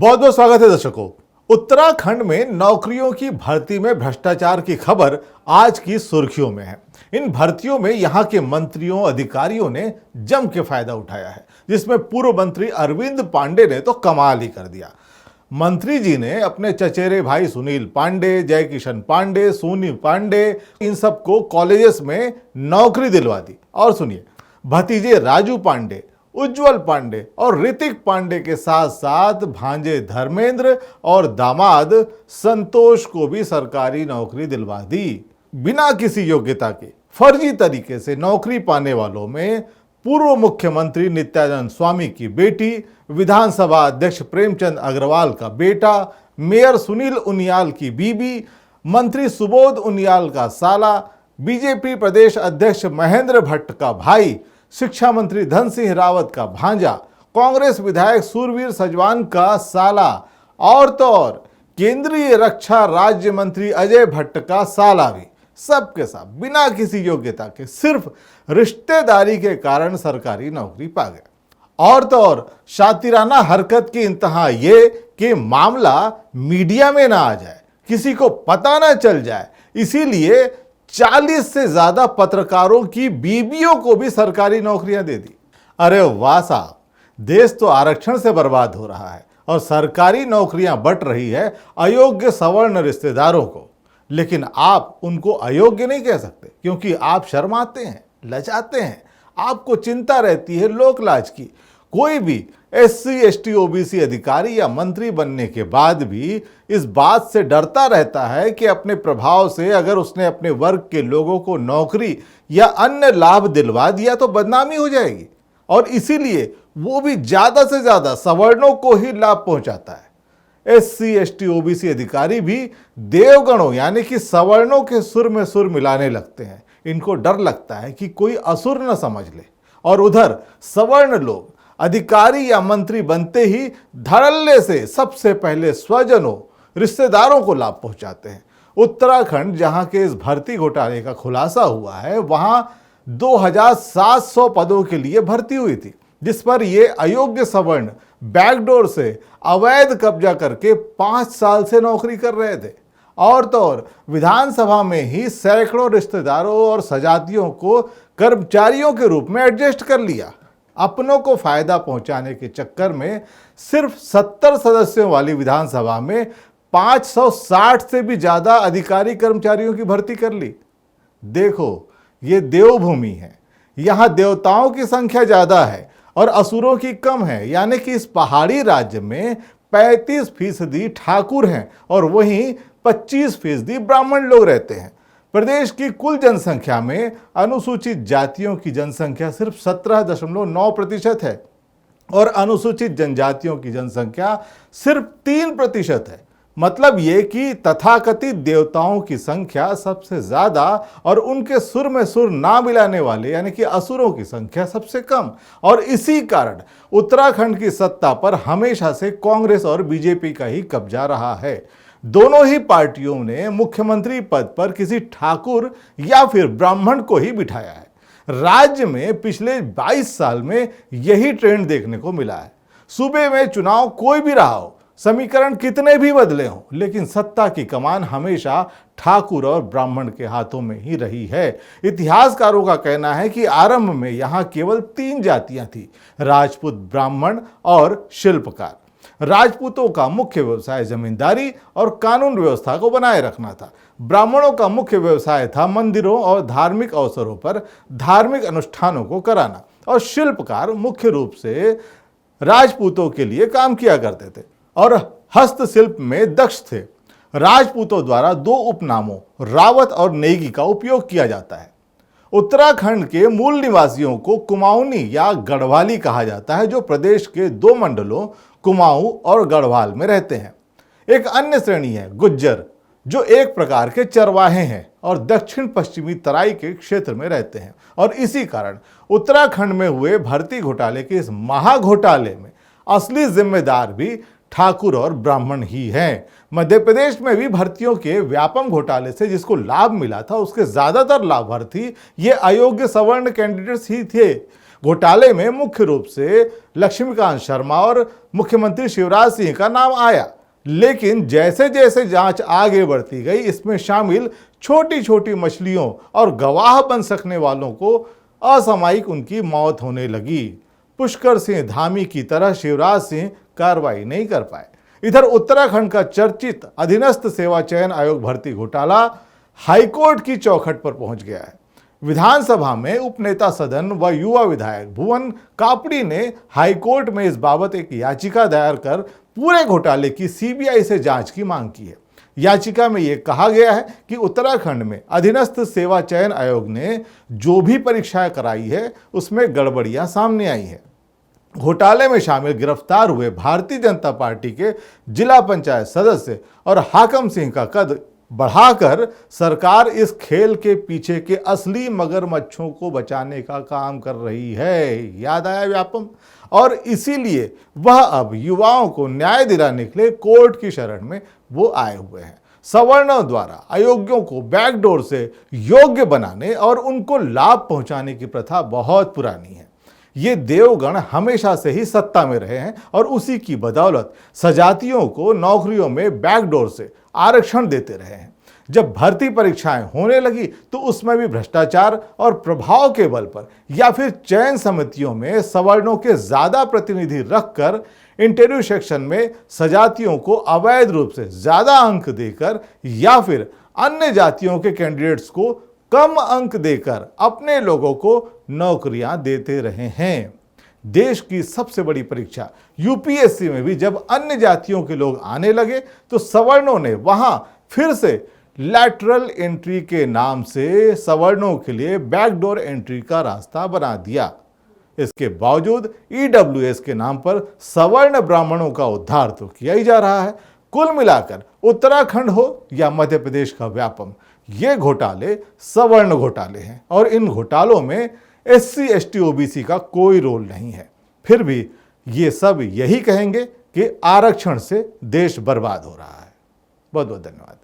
बहुत बहुत स्वागत है दर्शकों। उत्तराखंड में नौकरियों की भर्ती में भ्रष्टाचार की खबर आज की सुर्खियों में है। इन भर्तियों में यहां के मंत्रियों अधिकारियों ने जम के फायदा उठाया है, जिसमें पूर्व मंत्री अरविंद पांडे ने तो कमाल ही कर दिया। मंत्री जी ने अपने चचेरे भाई सुनील पांडे, जय किशन पांडे, सोनी पांडे, इन सबको कॉलेजेस में नौकरी दिलवा दी। और सुनिए, भतीजे राजू पांडे, उज्जवल पांडे और ऋतिक पांडे के साथ साथ भांजे धर्मेंद्र और दामाद संतोष को भी सरकारी नौकरी दिलवा दी। बिना किसी योग्यता के फर्जी तरीके से नौकरी पाने वालों में पूर्व मुख्यमंत्री नित्यानंद स्वामी की बेटी, विधानसभा अध्यक्ष प्रेमचंद अग्रवाल का बेटा, मेयर सुनील उनियाल की बीबी, मंत्री सुबोध उनियाल का साला, बीजेपी प्रदेश अध्यक्ष महेंद्र भट्ट का भाई, शिक्षा मंत्री धन सिंह रावत का भांजा, कांग्रेस विधायक सूरवीर सजवान का साला और तो और केंद्रीय रक्षा राज्य मंत्री अजय भट्ट का साला भी, सबके सब बिना किसी योग्यता के सिर्फ रिश्तेदारी के कारण सरकारी नौकरी पा गए। और तो और शातिराना हरकत की इंतहा ये कि मामला मीडिया में ना आ जाए, किसी को पता ना चल जाए, इसीलिए 40 से ज्यादा पत्रकारों की बीबियों को भी सरकारी नौकरियां दे दी। अरे वाह साहब, देश तो आरक्षण से बर्बाद हो रहा है और सरकारी नौकरियां बंट रही है अयोग्य सवर्ण रिश्तेदारों को। लेकिन आप उनको अयोग्य नहीं कह सकते, क्योंकि आप शर्माते हैं, लजाते हैं, आपको चिंता रहती है लोक लाज की। कोई भी SC ST OBC अधिकारी या मंत्री बनने के बाद भी इस बात से डरता रहता है कि अपने प्रभाव से अगर उसने अपने वर्ग के लोगों को नौकरी या अन्य लाभ दिलवा दिया तो बदनामी हो जाएगी, और इसीलिए वो भी ज्यादा से ज्यादा सवर्णों को ही लाभ पहुंचाता है। SC ST OBC अधिकारी भी देवगणों यानी कि सवर्णों के सुर में सुर मिलाने लगते हैं। इनको डर लगता है कि कोई असुर न समझ ले, और उधर सवर्ण लोग अधिकारी या मंत्री बनते ही धड़ल्ले से सबसे पहले स्वजनों, रिश्तेदारों को लाभ पहुंचाते हैं। उत्तराखंड जहां के इस भर्ती घोटाले का खुलासा हुआ है, वहां 2700 पदों के लिए भर्ती हुई थी, जिस पर ये अयोग्य सवर्ण बैकडोर से अवैध कब्जा करके 5 साल से नौकरी कर रहे थे। और तो और विधानसभा में ही सैकड़ों रिश्तेदारों और सजातियों को कर्मचारियों के रूप में एडजस्ट कर लिया। अपनों को फायदा पहुंचाने के चक्कर में सिर्फ 70 सदस्यों वाली विधानसभा में 560 से भी ज्यादा अधिकारी कर्मचारियों की भर्ती कर ली। देखो, ये देवभूमि है, यहां देवताओं की संख्या ज्यादा है और असुरों की कम है। यानी कि इस पहाड़ी राज्य में 35% ठाकुर हैं और वहीं 25% ब्राह्मण लोग रहते हैं। प्रदेश की कुल जनसंख्या में अनुसूचित जातियों की जनसंख्या सिर्फ 17.9% है और अनुसूचित जनजातियों की जनसंख्या सिर्फ 3% है। मतलब ये कि तथाकथित देवताओं की संख्या सबसे ज्यादा और उनके सुर में सुर ना मिलाने वाले यानी कि असुरों की संख्या सबसे कम। और इसी कारण उत्तराखंड की सत्ता पर हमेशा से कांग्रेस और बीजेपी का ही कब्जा रहा है। दोनों ही पार्टियों ने मुख्यमंत्री पद पर किसी ठाकुर या फिर ब्राह्मण को ही बिठाया है। राज्य में पिछले 22 साल में यही ट्रेंड देखने को मिला है। सूबे में चुनाव कोई भी रहा हो, समीकरण कितने भी बदले हों, लेकिन सत्ता की कमान हमेशा ठाकुर और ब्राह्मण के हाथों में ही रही है। इतिहासकारों का कहना है कि आरंभ में यहां केवल 3 जातियां थी, राजपूत, ब्राह्मण और शिल्पकार। राजपूतों का मुख्य व्यवसाय जमींदारी और कानून व्यवस्था को बनाए रखना था। ब्राह्मणों का मुख्य व्यवसाय था मंदिरों और धार्मिक अवसरों पर धार्मिक अनुष्ठानों को कराना, और शिल्पकार मुख्य रूप से राजपूतों के लिए काम किया करते थे और हस्तशिल्प में दक्ष थे। राजपूतों द्वारा 2 उपनामों रावत और नेगी का उपयोग किया जाता है। उत्तराखंड के मूल निवासियों को कुमाऊनी या गढ़वाली कहा जाता है, जो प्रदेश के 2 मंडलों कुमाऊं और गढ़वाल में रहते हैं। एक अन्य श्रेणी है गुज्जर, जो एक प्रकार के चरवाहे हैं और दक्षिण पश्चिमी तराई के क्षेत्र में रहते हैं। और इसी कारण उत्तराखंड में हुए भर्ती घोटाले के इस महाघोटाले में असली जिम्मेदार भी ठाकुर और ब्राह्मण ही हैं। मध्य प्रदेश में भी भर्तियों के व्यापम घोटाले से जिसको लाभ मिला था, उसके ज्यादातर लाभार्थी ये अयोग्य सवर्ण कैंडिडेट्स ही थे। घोटाले में मुख्य रूप से लक्ष्मीकांत शर्मा और मुख्यमंत्री शिवराज सिंह का नाम आया, लेकिन जैसे जैसे जांच आगे बढ़ती गई इसमें शामिल छोटी छोटी मछलियों और गवाह बन सकने वालों को असामयिक उनकी मौत होने लगी। पुष्कर सिंह धामी की तरह शिवराज सिंह कार्रवाई नहीं कर पाए। इधर उत्तराखंड का चर्चित अधीनस्थ सेवा चयन आयोग भर्ती घोटाला हाईकोर्ट की चौखट पर पहुंच गया है। विधानसभा में उपनेता सदन व युवा विधायक भुवन कापड़ी ने हाईकोर्ट में इस बाबत एक याचिका दायर कर पूरे घोटाले की सीबीआई से जांच की मांग की है। याचिका में यह कहा गया है कि उत्तराखंड में अधीनस्थ सेवा चयन आयोग ने जो भी परीक्षाएं कराई है उसमें गड़बड़ियां सामने आई है। घोटाले में शामिल गिरफ्तार हुए भारतीय जनता पार्टी के जिला पंचायत सदस्य और हाकम सिंह का कद बढ़ाकर सरकार इस खेल के पीछे के असली मगरमच्छों को बचाने का काम कर रही है। याद आया व्यापम? और इसीलिए वह अब युवाओं को न्याय दिलाने के लिए कोर्ट की शरण में वो आए हुए हैं। सवर्णों द्वारा अयोग्यों को बैकडोर से योग्य बनाने और उनको लाभ पहुंचाने की प्रथा बहुत पुरानी है। ये देवगण हमेशा से ही सत्ता में रहे हैं और उसी की बदौलत सजातियों को नौकरियों में बैकडोर से आरक्षण देते रहे हैं। जब भर्ती परीक्षाएं होने लगी तो उसमें भी भ्रष्टाचार और प्रभाव के बल पर या फिर चयन समितियों में सवर्णों के ज्यादा प्रतिनिधि रखकर इंटरव्यू सेक्शन में सजातियों को अवैध रूप से ज्यादा अंक देकर या फिर अन्य जातियों के कैंडिडेट्स को कम अंक देकर अपने लोगों को नौकरियां देते रहे हैं। देश की सबसे बड़ी परीक्षा यूपीएससी में भी जब अन्य जातियों के लोग आने लगे तो सवर्णों ने वहां फिर से लैटरल एंट्री के नाम से सवर्णों के लिए बैकडोर एंट्री का रास्ता बना दिया। इसके बावजूद ईडब्ल्यूएस के नाम पर सवर्ण ब्राह्मणों का उद्धार तो किया ही जा रहा है। कुल मिलाकर उत्तराखंड हो या मध्य प्रदेश का व्यापम, ये घोटाले सवर्ण घोटाले हैं और इन घोटालों में एससी एसटी ओबीसी का कोई रोल नहीं है। फिर भी ये सब यही कहेंगे कि आरक्षण से देश बर्बाद हो रहा है। बहुत बहुत धन्यवाद।